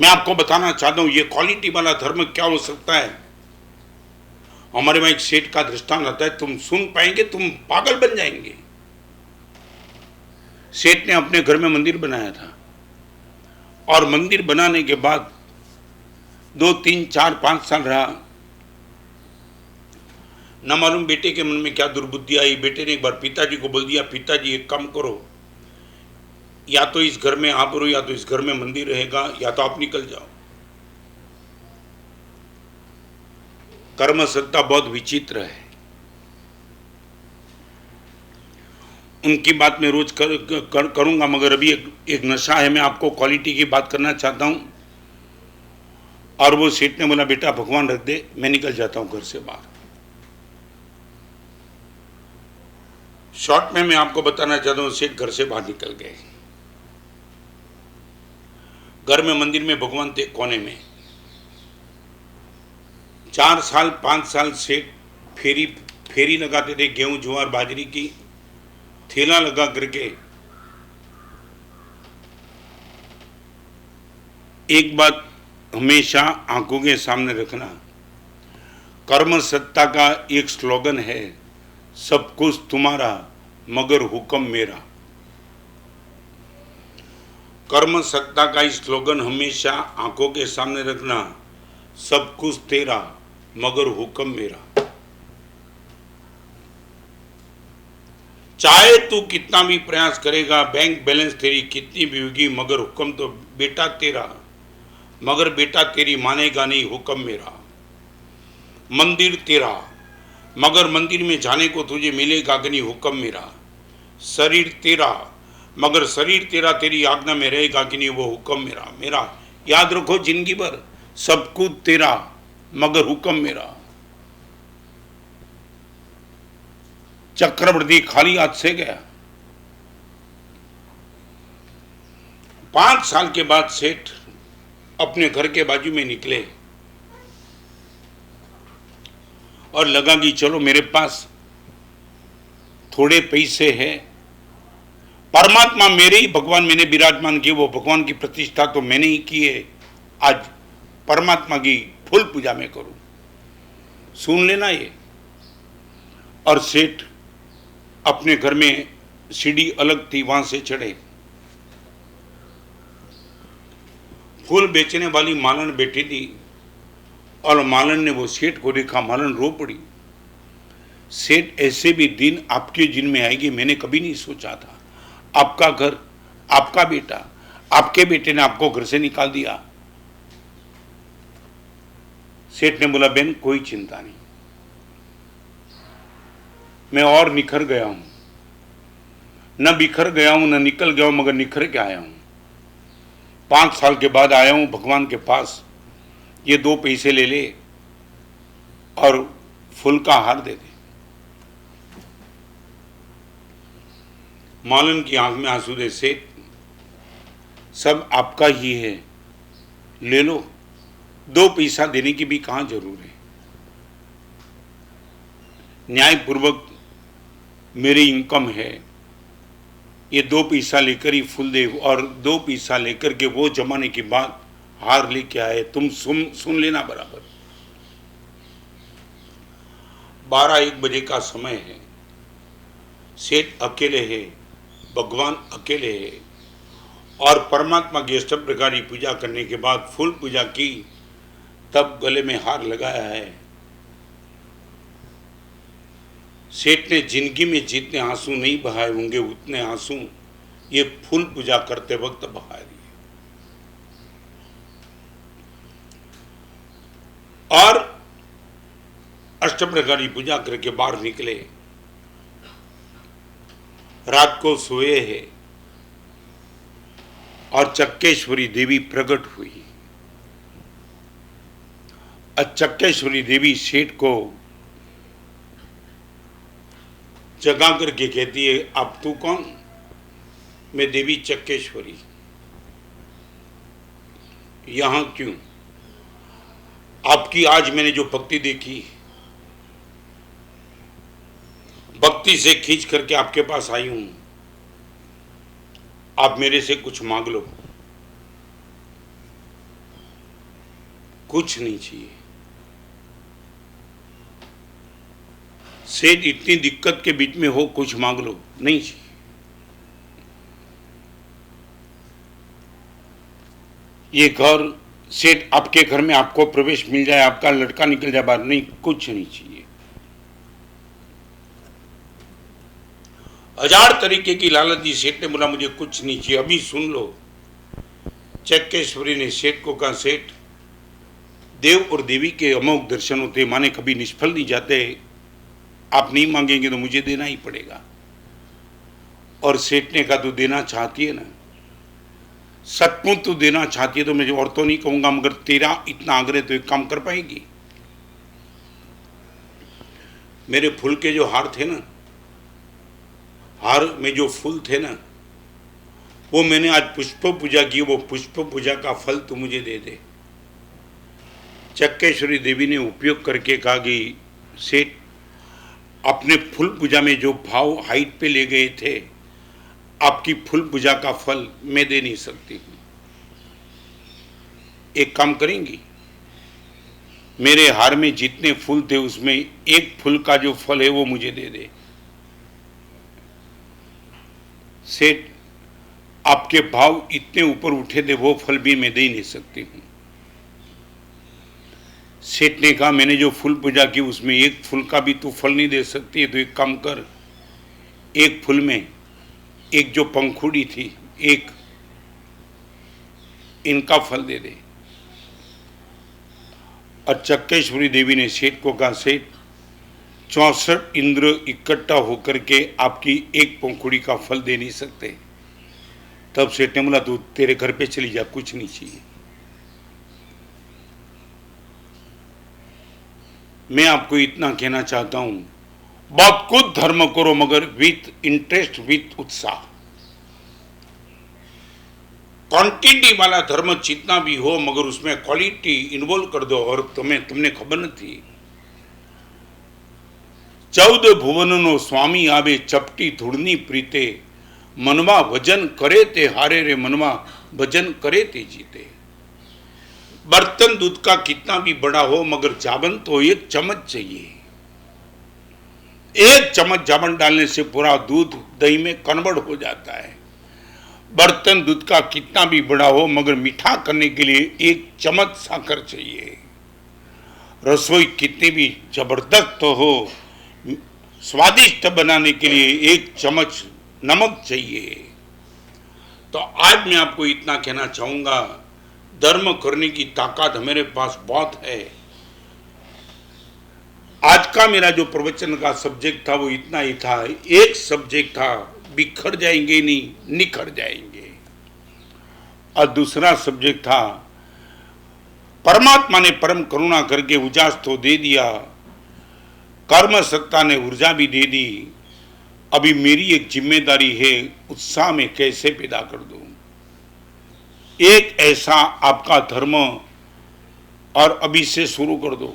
मैं आपको बताना चाहता हूं ये क्वालिटी वाला धर्म क्या हो सकता है। हमारे वहां एक सेठ का दृष्टांत आता है, तुम सुन पाएंगे, तुम पागल बन जाएंगे। सेठ ने अपने घर में मंदिर बनाया था और मंदिर बनाने के बाद 2, 3, 4, 5 साल रहा। न मालूम बेटे के मन में क्या दुर्बुद्धि आई। बेटे ने एक बार पिताजी को बोल दिया, पिताजी एक काम करो, या तो इस घर में आप रहो, या तो इस घर में मंदिर रहेगा, या तो आप निकल जाओ। कर्म सत्ता बहुत विचित्र है। उनकी बात मैं रोज करूंगा, मगर अभी एक नशा है, मैं आपको क्वालिटी की बात करना चाहता हूं। और वो सेठ ने बोला, बेटा भगवान रख दे, मैं निकल जाता हूं घर से बाहर। शॉर्ट में मैं आपको बताना चाहता हूं, सेठ घर से बाहर निकल गए। घर में मंदिर में भगवान थे कोने में। 4 साल 5 साल सेठ फेरी लगाते थे, गेहूं ज्वार बाजरी की थैला लगा करके। एक बात हमेशा आंखों के सामने रखना, कर्म सत्ता का एक स्लोगन है, सब कुछ तुम्हारा मगर हुक्म मेरा। कर्म सत्ता का इस स्लोगन हमेशा आंखों के सामने रखना, सब कुछ तेरा मगर हुक्म मेरा। चाहे तू कितना भी प्रयास करेगा, बैंक बैलेंस तेरी कितनी भी होगी, मगर हुक्म तो बेटा तेरा, मगर बेटा तेरी मानेगा नहीं, हुक्म मेरा। मंदिर तेरा, मगर मंदिर में जाने को तुझे मिलेगा कि नहीं, हुक्म मेरा। शरीर तेरा, मगर शरीर तेरा तेरी आज्ञा में रहेगा कि नहीं, वो हुक्म मेरा। मेरा याद रखो जिंदगी भर, सब कुछ तेरा मगर हुक्म मेरा। चक्रवर्ती खाली हाथ से गया। 5 साल के बाद सेठ अपने घर के बाजू में निकले और लगा कि चलो मेरे पास थोड़े पैसे हैं, परमात्मा मेरे ही भगवान मैंने विराजमान किए, वो भगवान की प्रतिष्ठा तो मैंने ही की है, आज परमात्मा की फुल पूजा में करूं। सुन लेना ये। और सेठ अपने घर में सीढ़ी अलग थी, वहां से चढ़े। फूल बेचने वाली मालन बैठी थी और मालन ने वो सेठ को देखा, मालन रो पड़ी। सेठ, ऐसे भी दिन आपके जिन में आएगी, मैंने कभी नहीं सोचा था। आपका घर, आपका बेटा, आपके बेटे ने आपको घर से निकाल दिया। सेठ ने बोला, बहन कोई चिंता नहीं, मैं और निखर गया हूं, न बिखर गया हूं न निकल गया हूं, मगर निखर के आया हूं। 5 साल के बाद आया हूं भगवान के पास, ये 2 पैसे ले ले और फूल का हार दे दे। मालन की आंख में आंसू दे, सेठ सब आपका ही है, ले लो, 2 पैसा देने की भी कहां जरूर है। न्यायपूर्वक मेरी इनकम है, ये 2 पैसा लेकर ही फूल दे, और 2 पैसा लेकर के वो जमाने की बात हार लेके आए। तुम सुन लेना बराबर। 12-1 बजे का समय है, सेठ अकेले है, भगवान अकेले है, और परमात्मा की अष्ट प्रकार की पूजा करने के बाद फूल पूजा की, तब गले में हार लगाया है। सेठ ने जिंदगी में जितने आंसू नहीं बहाए होंगे, उतने आंसू ये फूल पूजा करते वक्त बहाए दिए। और अष्ट प्रकार की पूजा करके बाहर निकले। रात को सोए हैं और चक्केश्वरी देवी प्रकट हुई। चक्केश्वरी देवी सेठ को जगा करके कहती है, अब तू कौन? मैं देवी चक्केश्वरी। यहां क्यों? आपकी आज मैंने जो भक्ति देखी, भक्ति से खींच करके आपके पास आई हूं, आप मेरे से कुछ मांग लो। कुछ नहीं चाहिए। सेठ इतनी दिक्कत के बीच में हो कुछ मांग लो, नहीं चाहिए। ये घर सेठ आपके घर में आपको प्रवेश मिल जाए, आपका लड़का निकल जाए बाहर, नहीं, कुछ नहीं चाहिए। हजार तरीके की लालच दी, सेठ ने बोला मुझे कुछ नहीं चाहिए। अभी सुन लो, चक्केश्वरी ने सेठ को कहा, सेठ देव और देवी के अमोघ दर्शन होते, माने कभी निष्फल नहीं जाते, आप नहीं मांगेंगे तो मुझे देना ही पड़ेगा। और सेठ ने कहा तू देना चाहती है ना, सचमुच तू देना चाहती है तो मैं और तो नहीं कहूंगा, मगर तेरा इतना आग्रह तो एक काम कर पाएगी। मेरे फूल के जो हार थे ना, हार में जो फूल थे ना, वो मैंने आज पुष्प पूजा की, वो पुष्प पूजा का फल तू मुझे दे दे। चक्केश्वरी देवी ने उपयोग करके कहा कि सेठ अपने फूल पूजा में जो भाव हाइट पे ले गए थे, आपकी फूल पूजा का फल मैं दे नहीं सकती हूं। एक काम करेंगी, मेरे हार में जितने फूल थे उसमें एक फूल का जो फल है वो मुझे दे दे। सेठ आपके भाव इतने ऊपर उठे थे, वो फल भी मैं दे नहीं सकती हूं। सेठ ने कहा मैंने जो फूल पूजा की उसमें एक फूल का भी तू फल नहीं दे सकती है, तो एक काम कर, एक फूल में एक जो पंखुड़ी थी, एक इनका फल दे दे। और चक्केश्वरी देवी ने सेठ को कहा, सेठ 64 इंद्र इकट्ठा होकर के आपकी एक पंखुड़ी का फल दे नहीं सकते। तब सेठ ने बोला तू तेरे घर पे चली जा, कुछ नहीं चाहिए। मैं आपको इतना कहना चाहता हूं, बहुत कुछ धर्म करो मगर विथ इंटरेस्ट, विथ उत्साह। क्वांटिटी वाला धर्म जितना भी हो मगर उसमें क्वालिटी इन्वॉल्व कर दो। और तुमने खबर न थी, 14 भुवननो स्वामी आवे, चपटी धूड़नी प्रीते, मनवा भजन करे ते हारे रे, मनवा भजन करे ते जीते। बर्तन दूध का कितना भी बड़ा हो मगर जावन तो एक चम्मच चाहिए। एक चम्मच जावन डालने से पूरा दूध दही में कन्वर्ट हो जाता है। बर्तन दूध का कितना भी बड़ा हो मगर मीठा करने के लिए एक चम्मच साकर चाहिए। रसोई कितनी भी जबरदस्त हो, स्वादिष्ट बनाने के लिए एक चम्मच नमक चाहिए। तो आज मैं आपको इतना कहना चाहूंगा, धर्म करने की ताकत हमारे पास बहुत है। आज का मेरा जो प्रवचन का सब्जेक्ट था वो इतना ही था। एक सब्जेक्ट था बिखर जाएंगे नहीं, निखर जाएंगे। और दूसरा सब्जेक्ट था परमात्मा ने परम करुणा करके उजास तो दे दिया, कर्म सत्ता ने ऊर्जा भी दे दी। अभी मेरी एक जिम्मेदारी है, उत्साह में कैसे पैदा कर दूं एक ऐसा आपका धर्म, और अभी से शुरू कर दो।